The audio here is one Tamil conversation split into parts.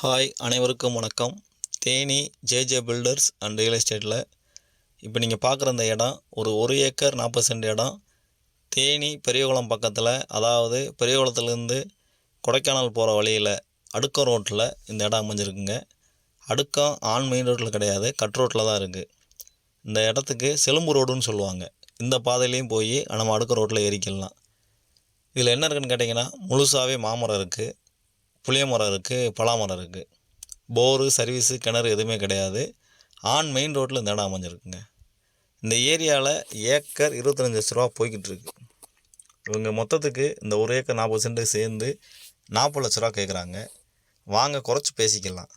ஹாய் அனைவருக்கும் வணக்கம். Theni JJ filters and real எஸ்டேட்டில் இப்போ நீங்கள் பார்க்குற இந்த இடம் ஒரு ஏக்கர் 40 சென்ட் இடம். தேனி பெரியகுளம் பக்கத்தில், அதாவது பெரியகுளத்துலேருந்து கொடைக்கானல் போகிற வழியில் அடுக்கம் ரோட்டில் இந்த இடம் அமைஞ்சிருக்குங்க. அடுக்கம் ஆன் மெயின் ரோட்டில் கிடையாது, கட் ரோட்டில் தான் இருக்குது. இந்த இடத்துக்கு செலும்பு ரோடுன்னு சொல்லுவாங்க. இந்த பாதையிலையும் போய் நம்ம அடுக்கம் ரோட்டில் ஏறிக்கலாம். இதில் என்ன இருக்குதுன்னு கேட்டிங்கன்னா, முழுசாகவே மாமரம் இருக்குது, புளிய மரம் இருக்குது, பலாமரம் இருக்குது. போரு சர்வீஸு கிணறு எதுவுமே கிடையாது. ஆன் மெயின் ரோட்டில் இந்த இடம் அமைஞ்சிருக்குங்க. இந்த ஏரியாவில் ஏக்கர் 25 லட்ச ரூபா போய்கிட்டு இருக்கு. இவங்க மொத்தத்துக்கு இந்த ஒரு ஏக்கர் 40 சென்ட்டு சேர்ந்து 40 லட்ச ரூபா கேட்குறாங்க. வாங்க குறைச்சி பேசிக்கலாம்.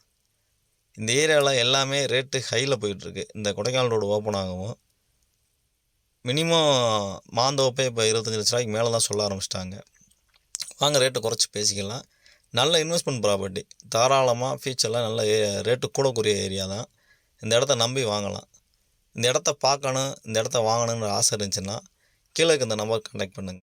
இந்த ஏரியாவில் எல்லாமே ரேட்டு ஹையில் போயிட்டுருக்கு. இந்த கொடைக்கானல் ரோடு ஓப்பன் ஆகவும் மினிமம் மாந்தோப்பே இப்போ 25 லட்ச ரூபாய்க்கு மேலே தான் சொல்ல ஆரம்பிச்சிட்டாங்க. வாங்க ரேட்டு குறைச்சி பேசிக்கலாம். நல்ல இன்வெஸ்ட்மெண்ட் ப்ராப்பர்ட்டி, தாராளமாக ஃபியூச்சரில் நல்ல ரேட்டு கூடக்கூடிய ஏரியா தான். இந்த இடத்த நம்பி வாங்கலாம். இந்த இடத்த பார்க்கணும், இந்த இடத்த வாங்கணுன்ற ஆசை இருந்துச்சுன்னா கீழே இந்த நம்பருக்கு கான்டாக்ட் பண்ணுங்கள்.